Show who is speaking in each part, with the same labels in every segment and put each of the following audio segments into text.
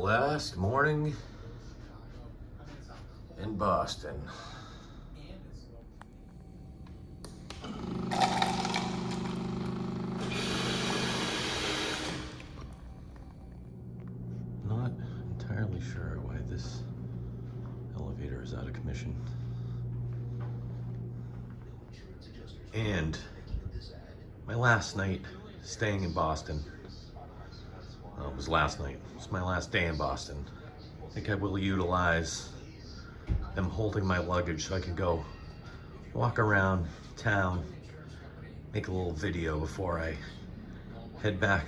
Speaker 1: Last morning in Boston. Not entirely sure why this elevator is out of commission. And my last night staying in Boston, it was last night. It's my last day in Boston. I think I will utilize them holding my luggage so I can go walk around town, make a little video before I head back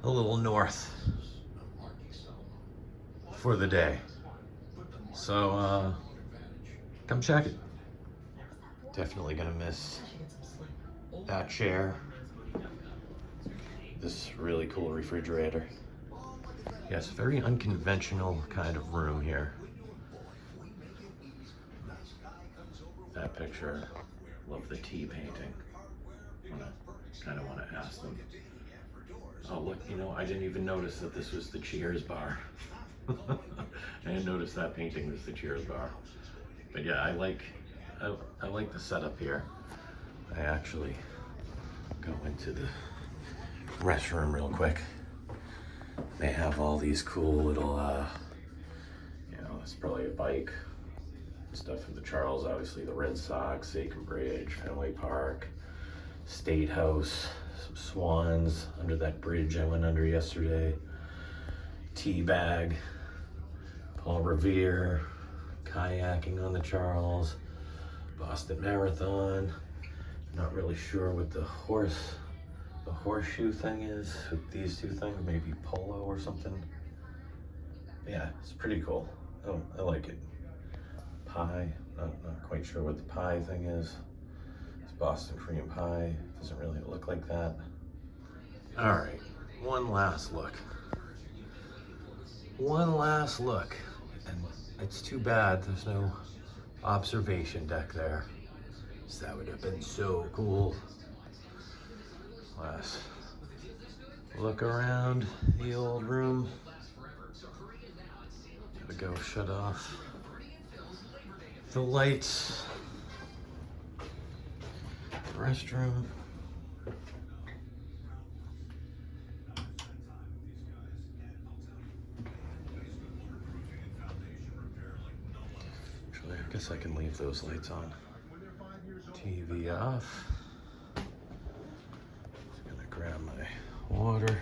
Speaker 1: a little north for the day. So, come check it. Definitely gonna miss that chair. This really cool refrigerator. Yes, very unconventional kind of room here. That picture, love the tea painting. Kind of want to ask them. Oh look, you know, I didn't even notice that this was the Cheers bar. I didn't notice that painting was the Cheers bar. But yeah, I like the setup here. I actually go into the restroom real quick. They have all these cool little, you know, it's probably a bike. Stuff from the Charles, obviously the Red Sox, Aiken Bridge, Fenway Park, State House, some swans under that bridge I went under yesterday, Teabag, Paul Revere, kayaking on the Charles, Boston Marathon. Not really sure what the horseshoe thing is with these two things, maybe polo or something. Yeah, it's pretty cool. Oh, I like it. Pie, not quite sure what the pie thing is. It's Boston cream pie, doesn't really look like that. All right, one last look. And it's too bad there's no observation deck there. So that would have been so cool. Last look around the old room. Gotta go shut off the lights. Restroom. Actually, I guess I can leave those lights on. TV off. Just gonna grab my water.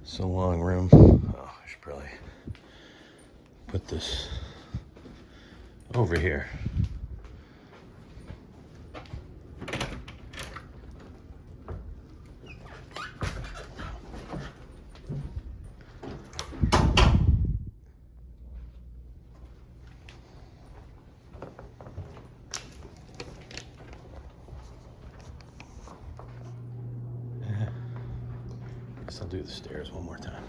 Speaker 1: It's a long room. Oh, I should probably put this over here. I'll do the stairs one more time.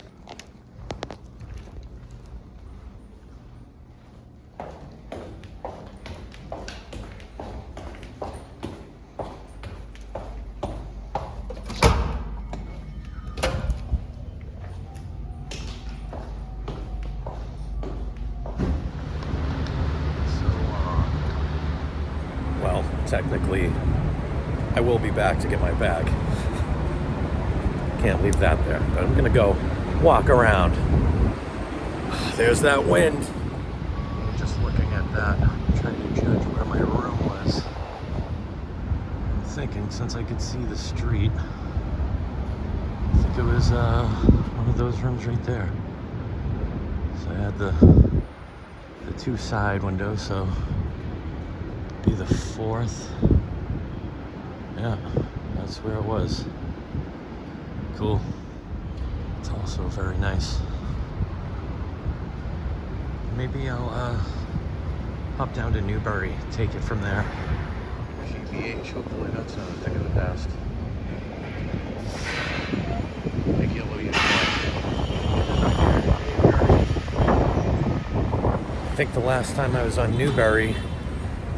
Speaker 1: Well, technically, I will be back to get my bag. Can't leave that there, but I'm gonna go walk around. There's that wind. Just looking at that, I'm trying to judge where my room was. I'm thinking, since I could see the street, I think it was one of those rooms right there. So I had the two side windows, so it'd be the fourth. Yeah, that's where it was. Cool. It's also very nice. Maybe I'll hop down to Newbury, take it from there. GBH, hopefully that's not a thing of the past. Make it a little easier. I think the last time I was on Newbury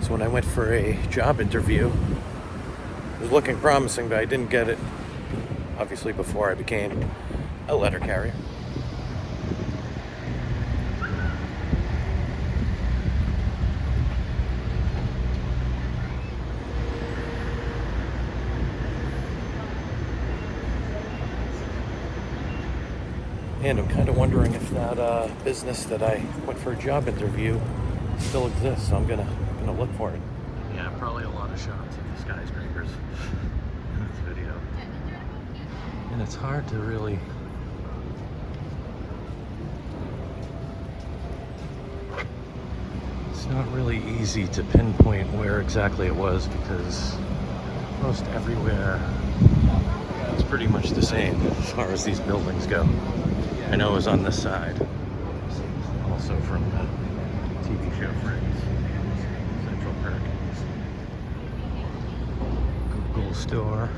Speaker 1: So when I went for a job interview, it was looking promising, but I didn't get it, obviously, before I became a letter carrier. And I'm kind of wondering if that business that I went for a job interview still exists. So I'm gonna look for it. Yeah, probably a lot of shots of the skyscrapers in this video. And it's hard to really it's not really easy to pinpoint where exactly it was because most everywhere it's pretty much the same as far as these buildings go. I know it was on this side, also from the TV show Friends, Central Park. Google store.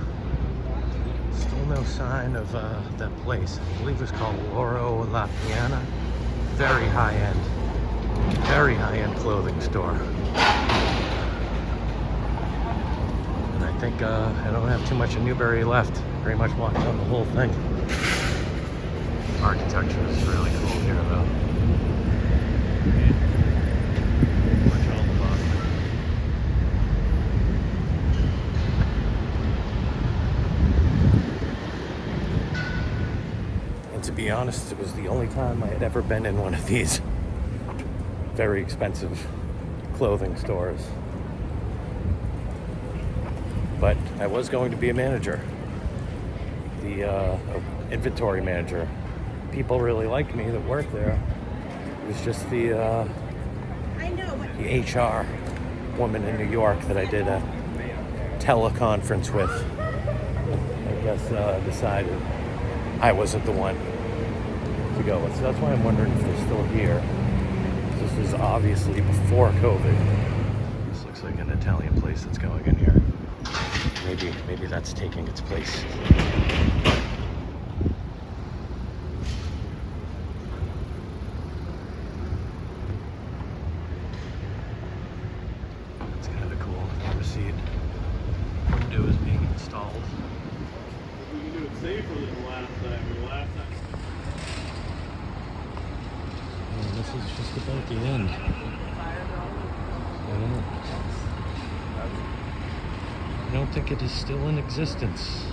Speaker 1: Still no sign of that place. I believe it's called Loro La Piana. Very high-end clothing store. And I think I don't have too much of Newbury left. Pretty much walked down the whole thing. Architecture is really cool here, though. Pretty much all the Boston. And to be honest, it was the only time I had ever been in one of these very expensive clothing stores. But I was going to be a manager, the inventory manager. People really liked me that worked there. It was just the HR woman in New York that I did a teleconference with, I guess, decided I wasn't the one to go with. So that's why I'm wondering if they're still here. This is obviously before COVID. This looks like an Italian place that's going in here. Maybe that's taking its place. Window is being installed.
Speaker 2: We can do it safely the last time.
Speaker 1: And this is just about the end. I don't think it is still in existence.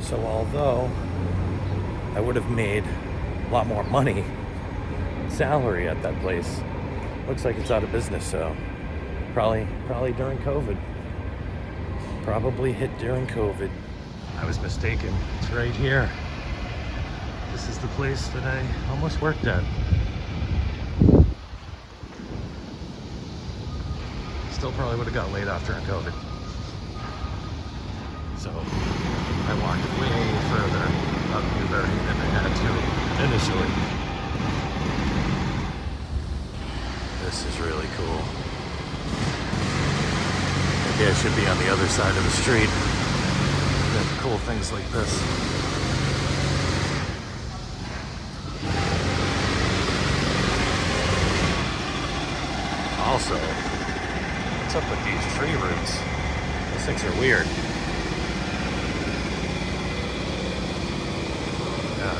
Speaker 1: So although I would have made a lot more money salary at that place, looks like it's out of business. So probably during COVID. Probably hit during COVID. I was mistaken. It's right here. This is the place that I almost worked at. Still probably would have got laid off during COVID. So I walked way further up Newbury than I had to initially. This is really cool. Maybe I should be on the other side of the street. Got cool things like this. Also, what's up with these tree roots? These things are weird. Yeah.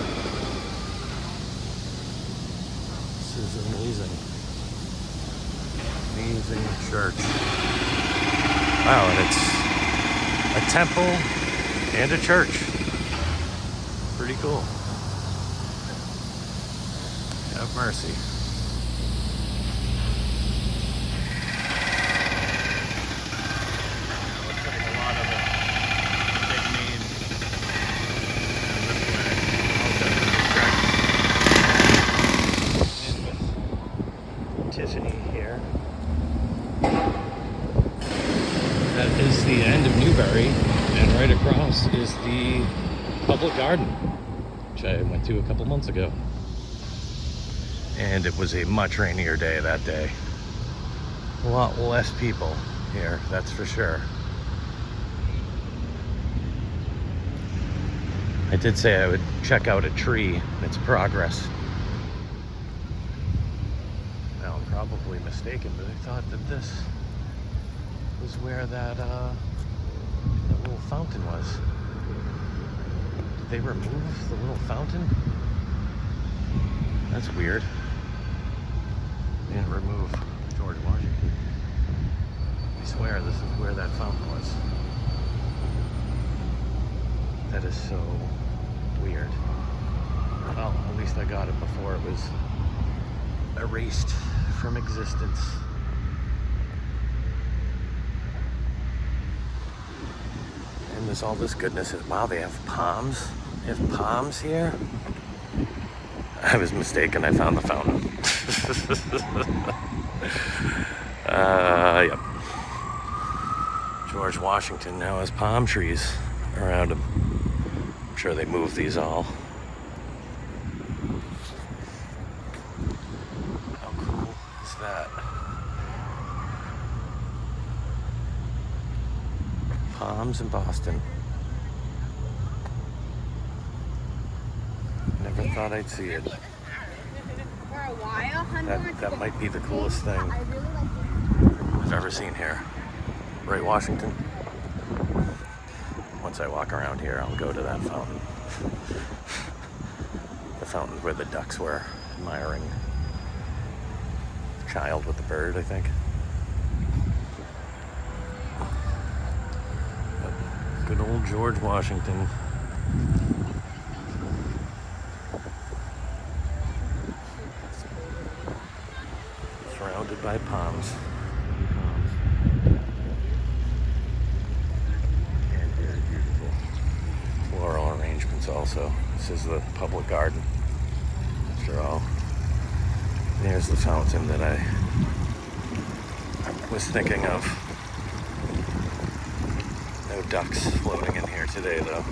Speaker 1: This is amazing. Amazing church. Wow, and it's a temple and a church. Pretty cool. Have mercy. Looks like a lot of it. Big needs. And this way. And with Tiffany here. That is the end of Newbury, and right across is the public garden, which I went to a couple months ago. And it was a much rainier day that day. A lot less people here, that's for sure. I did say I would check out a tree and its progress. probably mistaken, but I thought that this was where that little fountain was. Did they remove the little fountain? That's weird. They didn't remove George Washington. I swear this is where that fountain was. That is so weird. Well, at least I got it before it was erased from existence. And there's all this goodness. Wow, they have palms. They have palms here. I was mistaken. I found the fountain. Yep. George Washington now has palm trees around him. I'm sure they moved these all. How cool is that? Palms in Boston. Never thought I'd see it.
Speaker 3: For a while,
Speaker 1: That might be the coolest thing I've ever seen here. Right, Washington? Once I walk around here, I'll go to that fountain. The fountain where the ducks were admiring the child with the bird, I think. But good old George Washington. Surrounded by palms. And very beautiful floral arrangements also. This is the public garden, after all. There's the fountain that I was thinking of. No ducks floating in here today, though.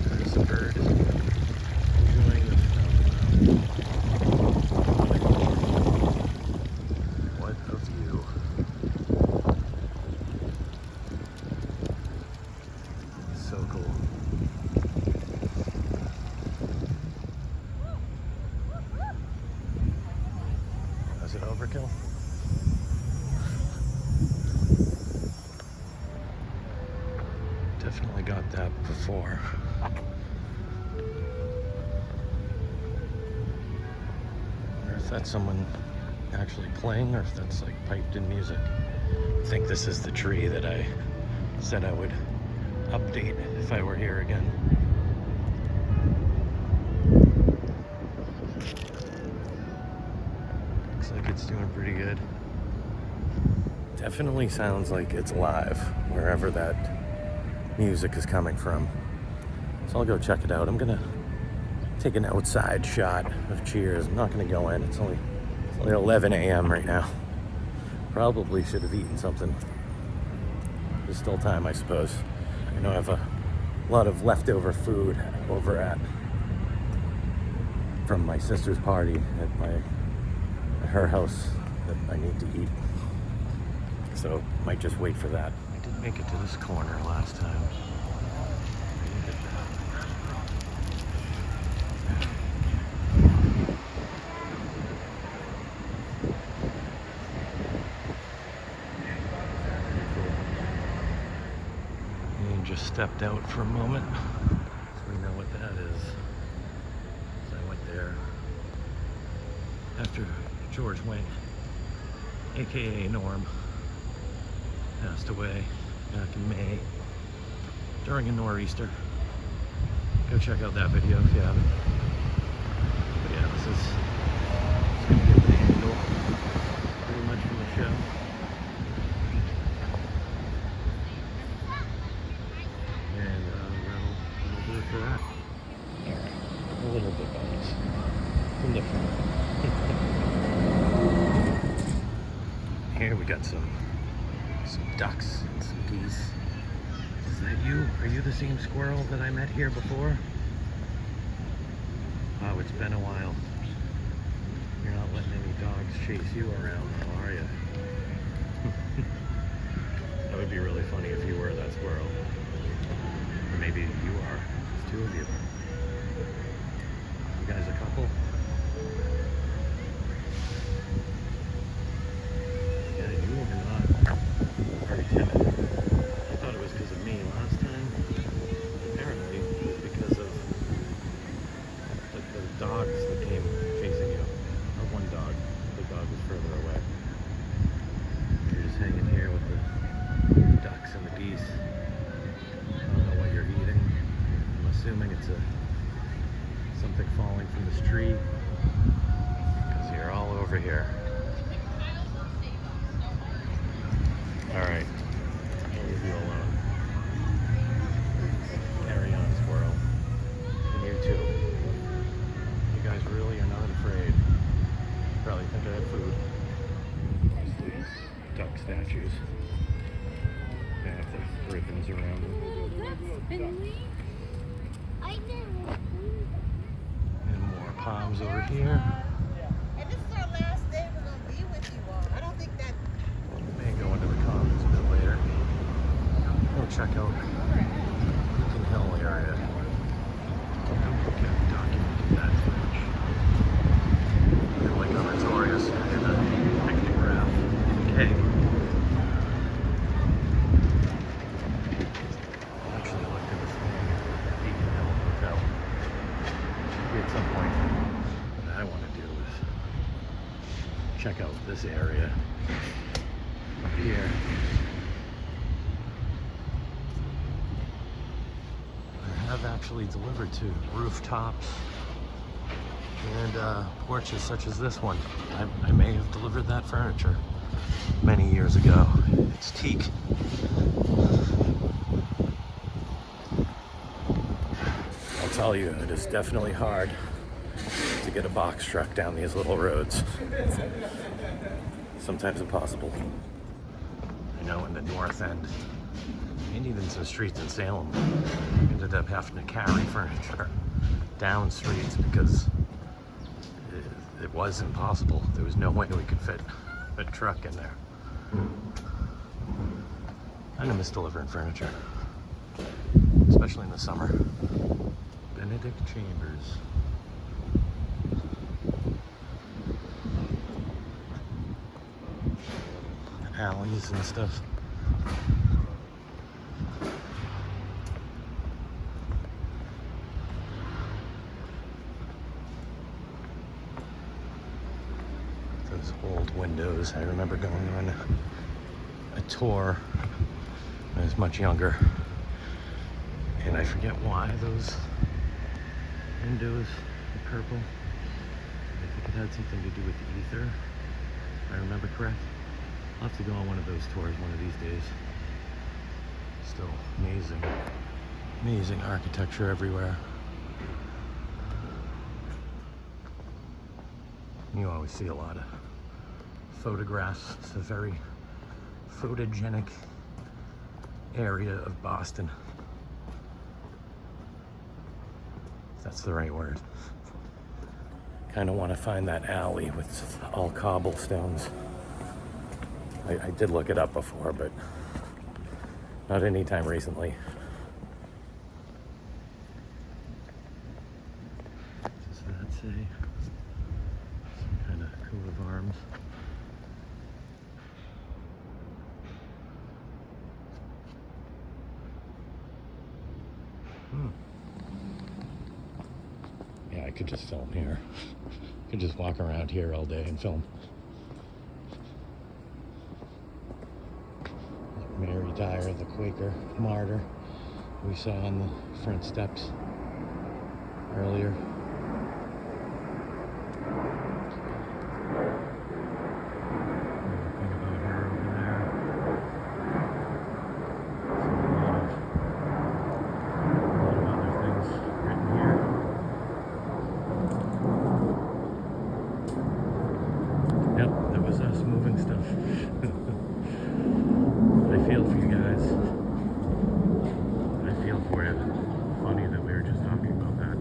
Speaker 1: There's a bird enjoying the fountain. What a view. So cool. Was it overkill? Definitely got that before. I wonder if that's someone actually playing or if that's like piped in music. I think this is the tree that I said I would update if I were here again. Looks like it's doing pretty good. Definitely sounds like it's live wherever that music is coming from. So I'll go check it out. I'm gonna take an outside shot of Cheers. I'm not gonna go in. It's only 11 a.m. right now. Probably should have eaten something. There's still time, I suppose. I know I have a lot of leftover food over at from my sister's party at her house that I need to eat. So might just wait for that. I did make it to this corner last time. Just stepped out for a moment, so we know what that is. So I went there after George went, aka Norm, passed away back in May during a nor'easter. Go check out that video if you haven't. But yeah, this is gonna get the angle pretty much from the show. For that. A little bit bonus from the front. Here we got some ducks and some geese. Is that you? Are you the same squirrel that I met here before? Wow, it's been a while. You're not letting any dogs chase you around now, are you? That would be really funny if you were that squirrel. Or maybe you are. Two of you. You guys a couple? dogs that came chasing you. Or one dog. The dog was further away. You're just hanging here with the ducks and the geese. I don't know what you're eating. I'm assuming it's something falling from this tree. Because you're all over here. Alright. I'll leave you alone. Carry on, squirrel. And you too. You guys really are not afraid. Probably think I have food. These duck statues. They have the ribbons around them. And more palms over here.
Speaker 4: And this is our last day we're going to be with you all. I don't think that...
Speaker 1: We may go into the commons a bit later. We'll check out Beacon Hill area. Can't document that too much. Like a notorious in a pictograph. Okay. Actually, I looked at this Beacon Hill Hotel. Maybe at some point, what I want to do is check out this area up here. I have actually delivered to rooftops and porches such as this one. I may have delivered that furniture many years ago. It's teak. I'll tell you, it is definitely hard to get a box truck down these little roads. Sometimes impossible. I know in the north end, and even some streets in Salem, ended up having to carry furniture down streets because it was impossible. There was no way we could fit a truck in there. I miss delivering furniture, especially in the summer. Benedict Chambers. Alleys and stuff. Those old windows. I remember going on a tour when I was much younger, and I forget why those windows were purple. I think it had something to do with ether, if I remember correct. I'll have to go on one of those tours one of these days. Still amazing, amazing architecture everywhere. You always see a lot of photographs. It's a very photogenic area of Boston. If that's the right word. Kind of want to find that alley with all cobblestones. I did look it up before, but not anytime recently. Does that say some kind of coat of arms? Yeah, I could just film here. I could just walk around here all day and film. Mary Dyer, the Quaker martyr, we saw on the front steps earlier. Think about her over there. A lot of other things written here. Yep, that was us moving stuff. I feel for you guys. I feel for you. Funny that we were just talking about that.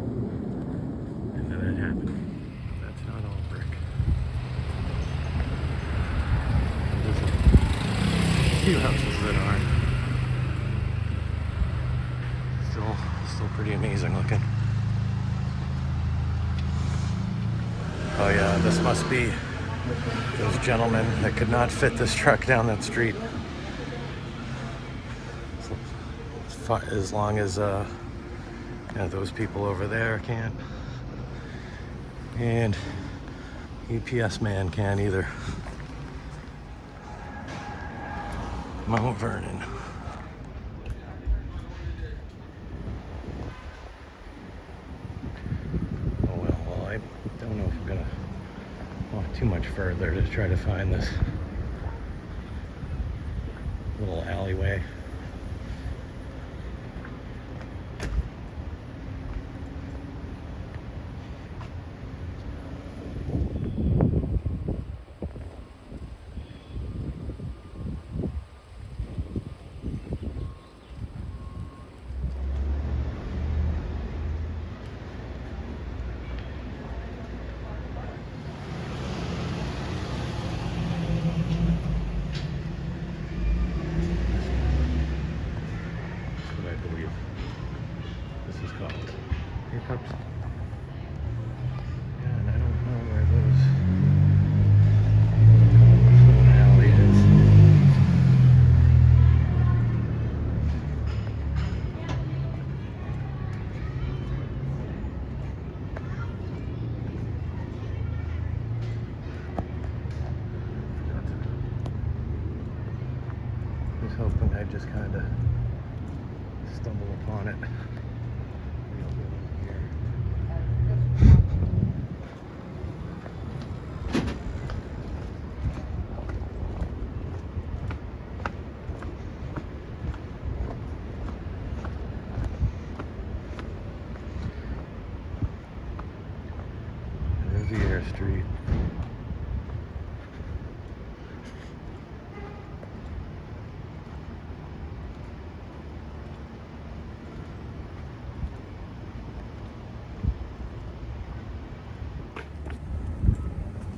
Speaker 1: And then it happened. That's not all brick. There's a few houses that aren't. Still pretty amazing looking. Oh yeah, this must be those gentlemen that could not fit this truck down that street. As long as those people over there can't. And UPS man can't either. Mount Vernon. Oh well, I don't know if we're gonna walk too much further to try to find this little alleyway. Cups. Yeah, and I don't know where those phone alley is. I was hoping I'd just kind of stumble upon it. Riviera Street.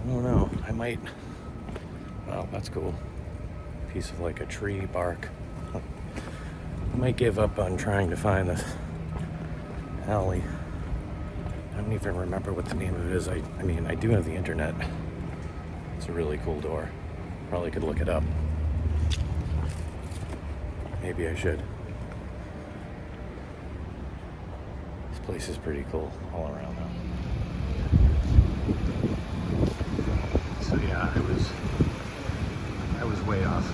Speaker 1: I don't know. I might. Well, that's cool. Piece of like a tree bark. I might give up on trying to find this alley. I don't even remember what the name of it is. I mean, I do have the internet. It's a really cool door. Probably could look it up. Maybe I should. This place is pretty cool all around though. So yeah, I was way off.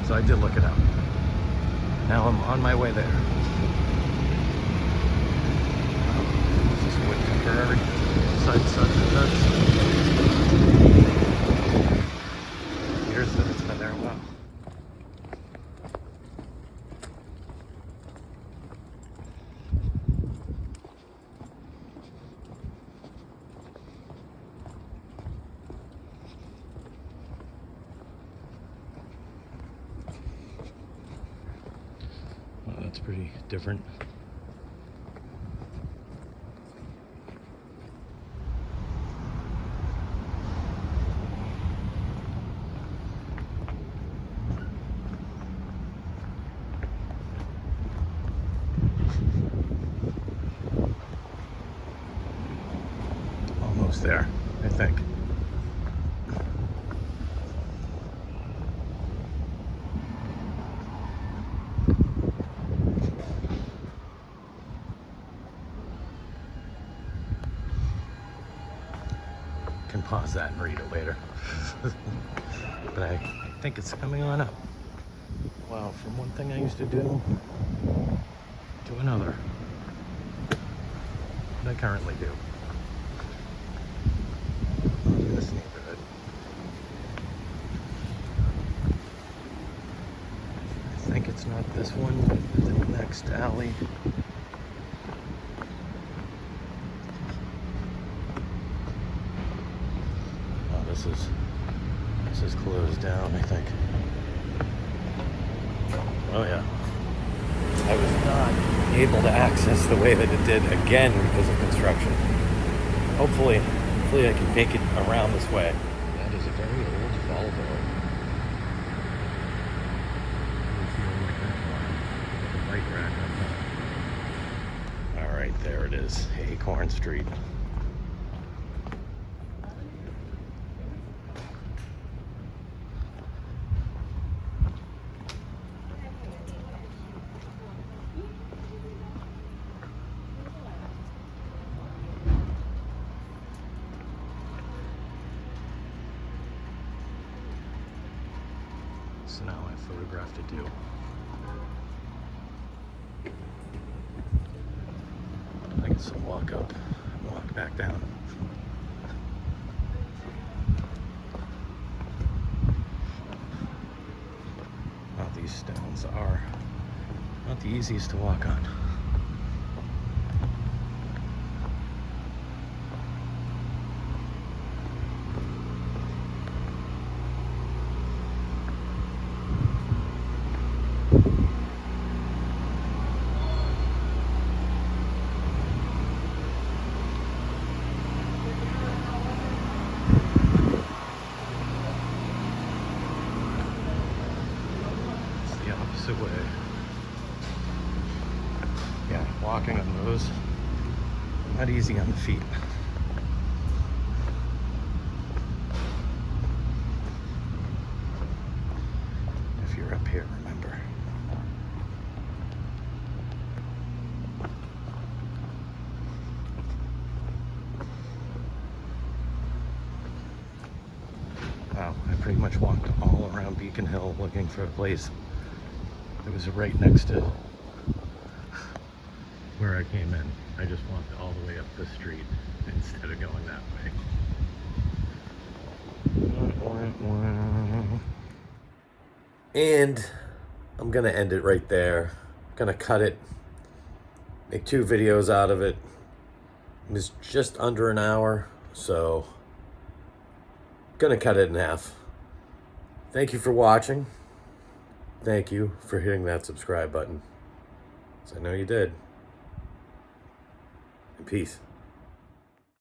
Speaker 1: So I did look it up. Now I'm on my way there. Temporary side such. Here's that it's been there a while. Well, that's pretty different. Almost there, I think. Can pause that and read it later. But I think it's coming on up. Wow, from one thing I used to do to another. What I currently do. In this neighborhood. I think it's not this one, but the next alley. Oh, this is closed down, I think. Oh yeah. I was not able to access the way that it did again because of construction. Hopefully I can make it around this way. That is a very old Volvo. Light rack up. All right, there it is, Acorn Street. So now I photographed it too. I guess I'll walk up, walk back down. Wow, these stones are not the easiest to walk on. The opposite way. Yeah, walking on those, not easy on the feet. If you're up here, remember. Wow, I pretty much walked all around Beacon Hill looking for a place. It was right next to where I came in. I just walked all the way up the street instead of going that way. And I'm gonna end it right there. I'm gonna cut it, make 2 videos out of it. It was just under an hour, so gonna cut it in half. Thank you for watching. Thank you for hitting that subscribe button, 'cause I know you did. And peace.